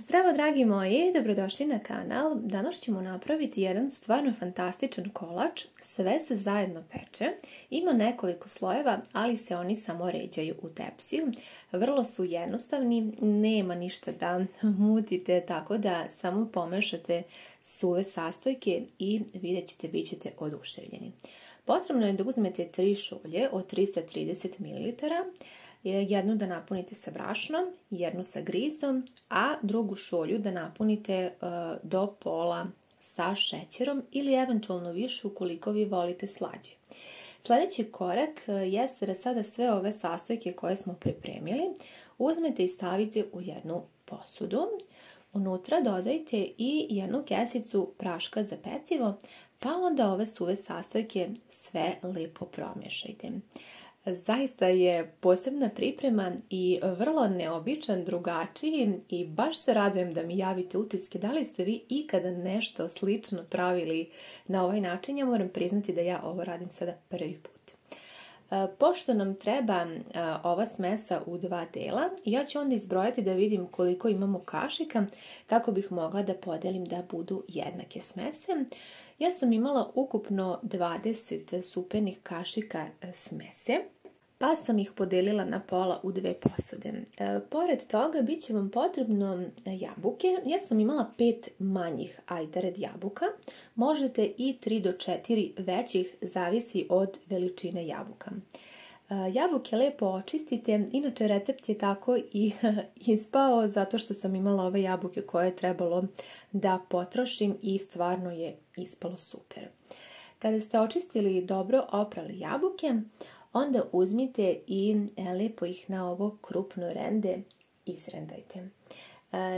Zdravo dragi moji, dobrodošli na kanal. Danas ćemo napraviti jedan stvarno fantastičan kolač. Sve se zajedno peče. Ima nekoliko slojeva, ali se oni samo ređaju u tepsiju. Vrlo su jednostavni, nema ništa da mutite, tako da samo pomešate suve sastojke i vidjet ćete, bit ćete oduševljeni. Potrebno je da uzmete 3 šolje od 330 ml. Jednu da napunite sa brašnom, jednu sa grizom, a drugu šolju da napunite do pola sa šećerom ili eventualno više ukoliko vi volite slađe. Sljedeći korak jeste da sada sve ove sastojke koje smo pripremili uzmete i stavite u jednu posudu. Unutra dodajte i jednu kesicu praška za pecivo, pa onda ove suve sastojke sve lijepo promješajte. Zaista je posebna priprema i vrlo neobičan, drugačiji i baš se radujem da mi javite utiske da li ste vi ikada nešto slično pravili na ovaj način. Ja moram priznati da ja ovo radim sada prvi put. Pošto nam treba ova smesa u 2 dela, ja ću onda izbrojati da vidim koliko imamo kašika kako bih mogla da podelim da budu jednake smese. Ja sam imala ukupno 20 supenih kašika smese, pa sam ih podelila na pola u 2 posude. Pored toga bit će vam potrebno jabuke. Ja sam imala 5 manjih ajdared jabuka. Možete i 3 do 4 većih, zavisi od veličine jabuka. Jabuke lepo očistite, inače recept je tako i ispao zato što sam imala ove jabuke koje je trebalo da potrošim i stvarno je ispalo super. Kada ste očistili i dobro oprali jabuke, onda uzmite i lepo ih na ovo krupno rende izrendajte.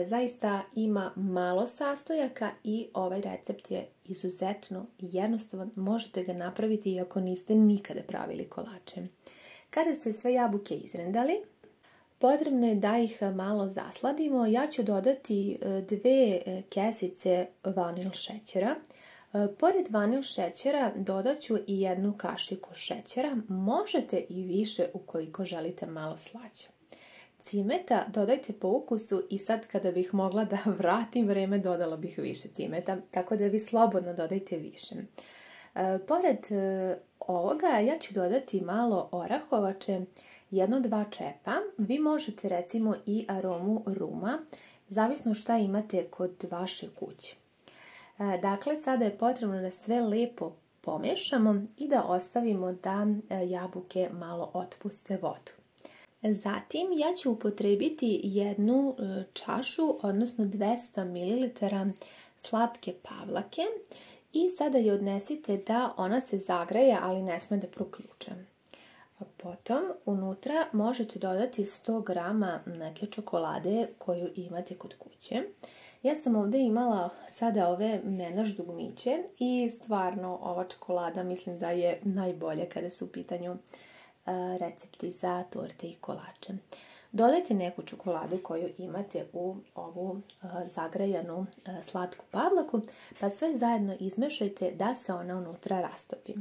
Zaista ima malo sastojaka i ovaj recept je izuzetno jednostavan. Možete ga napraviti iako niste nikada pravili kolače. Kada ste sve jabuke izrendali, potrebno je da ih malo zasladimo. Ja ću dodati 2 kesice vanil šećera. Pored vanil šećera dodat ću i 1 kašiku šećera. Možete i više ukoliko želite malo slađe. Cimeta dodajte po ukusu i sad kada bih mogla da vratim vreme dodala bih više cimeta, tako da vi slobodno dodajte više. Pored ovoga ja ću dodati malo orahovače, 1-2 čepa. Vi možete recimo i aromu ruma, zavisno šta imate kod vaše kuće. Dakle, sada je potrebno da sve lepo pomiješamo i da ostavimo da jabuke malo otpuste vodu. Zatim ja ću upotrijebiti 1 čašu, odnosno 200 ml slatke pavlake i sada je odnesite da ona se zagreje, ali ne sme da proključe. Potom unutra možete dodati 100 g neke čokolade koju imate kod kuće. Ja sam ovdje imala sada ove menaž dugmiće i stvarno ova čokolada mislim da je najbolja kada su u pitanju recepti za torte i kolače. Dodajte neku čokoladu koju imate u ovu zagrejanu slatku pavlaku, pa sve zajedno izmešajte da se ona unutra rastopi.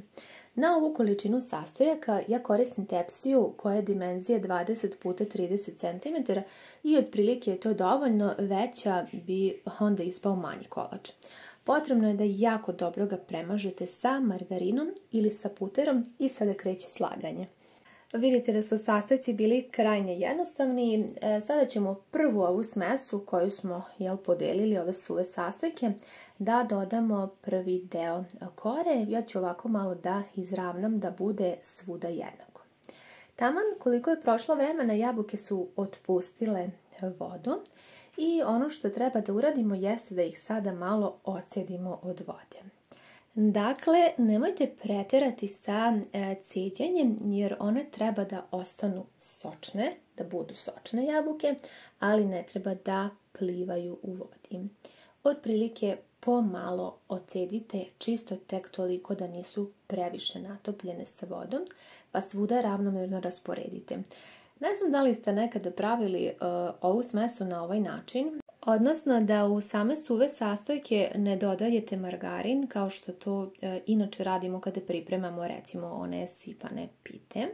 Na ovu količinu sastojaka ja koristim tepsiju koja je dimenzije 20 x 30 cm i otprilike je to dovoljno, veća bi onda ispao manji kolač. Potrebno je da jako dobro ga premažete sa margarinom ili sa puterom i sada kreće slaganje. Vidite da su sastojci bili krajnje jednostavni. Sada ćemo prvu ovu smesu koju smo podelili, ove suve sastojke, da dodamo prvi deo kore. Ja ću ovako malo da izravnam da bude svuda jednako. Taman koliko je prošlo vremena, jabuke su otpustile vodu i ono što treba da uradimo jeste da ih sada malo ocedimo od vode. Dakle, nemojte preterati sa ceđenjem jer one treba da ostanu sočne, da budu sočne jabuke, ali ne treba da plivaju u vodi. Otprilike pomalo ocedite, čisto tek toliko da nisu previše natopljene sa vodom, pa svuda ravnomjerno rasporedite. Ne znam da li ste nekada pravili ovu smesu na ovaj način, odnosno da u same suve sastojke ne dodajete margarin kao što to inače radimo kada pripremamo recimo one sipane pite.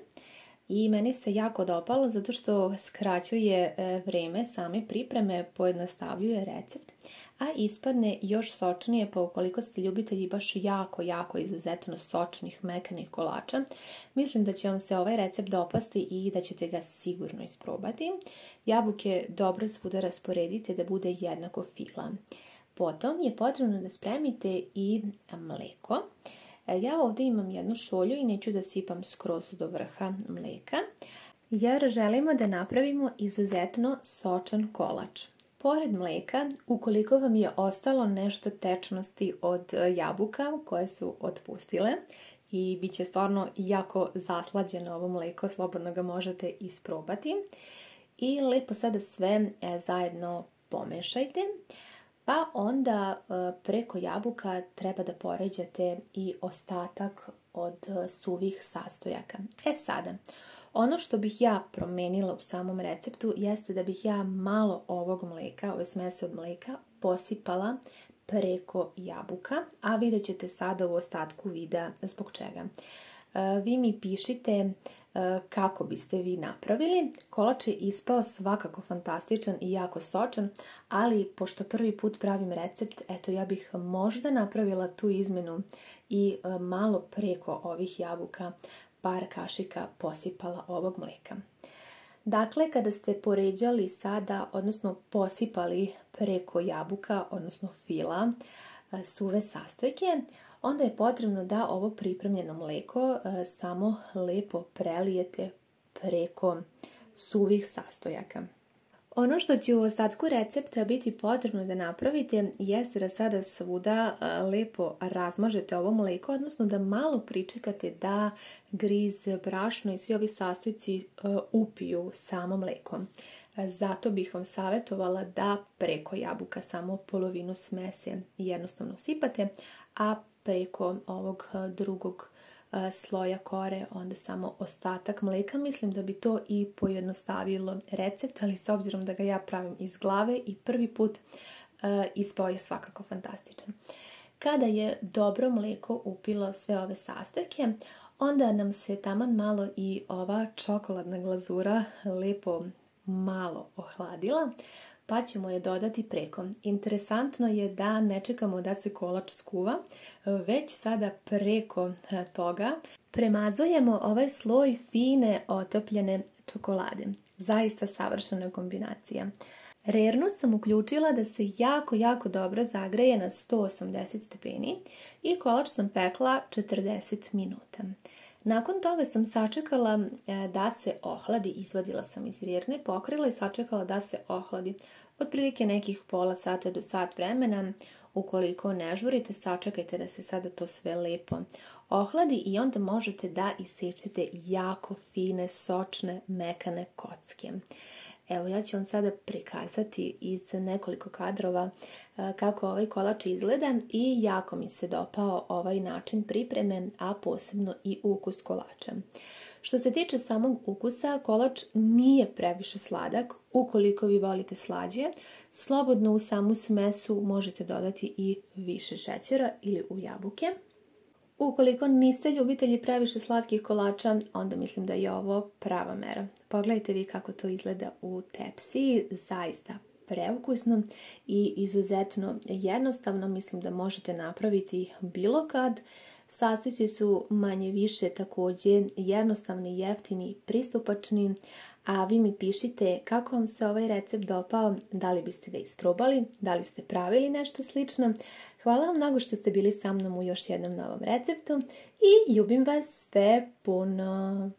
I meni se jako dopalo zato što skraćuje vrijeme same pripreme, pojednostavljuje recept, a ispadne još sočnije, pa ukoliko ste ljubitelji baš jako izuzetno sočnih, mekanih kolača, mislim da će vam se ovaj recept dopasti i da ćete ga sigurno isprobati. Jabuke dobro svuda rasporedite da bude jednako fila. Potom je potrebno da spremite i mleko. Ja ovdje imam jednu šolju i neću da sipam skroz do vrha mleka, jer želimo da napravimo izuzetno sočan kolač. Pored mleka, ukoliko vam je ostalo nešto tečnosti od jabuka koje su otpustile i bit će stvarno jako zaslađeno ovo mleko, slobodno ga možete isprobati. I lepo sada sve zajedno pomešajte. Pa onda preko jabuka treba da poređate i ostatak od suvih sastojaka. Sada, ono što bih ja promenila u samom receptu jeste da bih ja malo ovog mleka, ove smese od mleka, posipala preko jabuka, a vidjet ćete sada u ostatku videa zbog čega. Vi mi pišite kako biste vi napravili. Kolač je ispao svakako fantastičan i jako sočan, ali pošto prvi put pravim recept, eto ja bih možda napravila tu izmenu i malo preko ovih jabuka par kašika posipala ovog mleka. Dakle, kada ste poređali sada, odnosno posipali preko jabuka, odnosno fila, suve sastojke, onda je potrebno da ovo pripremljeno mleko samo lepo prelijete preko suvih sastojaka. Ono što će u ostatku recepta biti potrebno da napravite jeste da sada svuda lepo razmažete ovo mleko, odnosno da malo pričekate da griz, brašno i svi ovi sastojci upiju samo mleko. Zato bih vam savjetovala da preko jabuka samo polovinu smese jednostavno sipate, a preko ovog drugog sloja kore onda samo ostatak mleka. Mislim da bi to i pojednostavilo recept, ali s obzirom da ga ja pravim iz glave i prvi put, ispao je svakako fantastičan. Kada je dobro mleko upilo sve ove sastojke, onda nam se taman malo i ova čokoladna glazura lepo malo ohladila, pa ćemo je dodati preko. Interesantno je da ne čekamo da se kolač skuva, već sada preko toga premazujemo ovaj sloj fine otopljene čokolade. Zaista savršena kombinacija. Rernu sam uključila da se jako dobro zagreje na 180 stepeni i kolač sam pekla 40 minuta. Nakon toga sam sačekala da se ohladi, izvadila sam iz rerne, pokrila i sačekala da se ohladi. Otprilike nekih pola sata do sat vremena. Ukoliko ne žurite, sačekajte da se sada to sve lepo ohladi i onda možete da isečete jako fine, sočne, mekane kocke. Evo, ja ću vam sada prikazati iz nekoliko kadrova kako ovaj kolač izgleda i jako mi se dopao ovaj način pripreme, a posebno i ukus kolača. Što se tiče samog ukusa, kolač nije previše sladak. Ukoliko vi volite slađe, slobodno u samu smesu možete dodati i više šećera ili u jabuke. Ukoliko niste ljubitelji previše slatkih kolača, onda mislim da je ovo prava mera. Pogledajte vi kako to izgleda u tepsiji, zaista preukusno i izuzetno jednostavno. Mislim da možete napraviti bilo kad. Sastojci su manje više također jednostavni, jeftini, pristupačni, a vi mi pišite kako vam se ovaj recept dopao, da li biste ga isprobali, da li ste pravili nešto slično. Hvala vam mnogo što ste bili sa mnom u još jednom novom receptu i ljubim vas sve puno!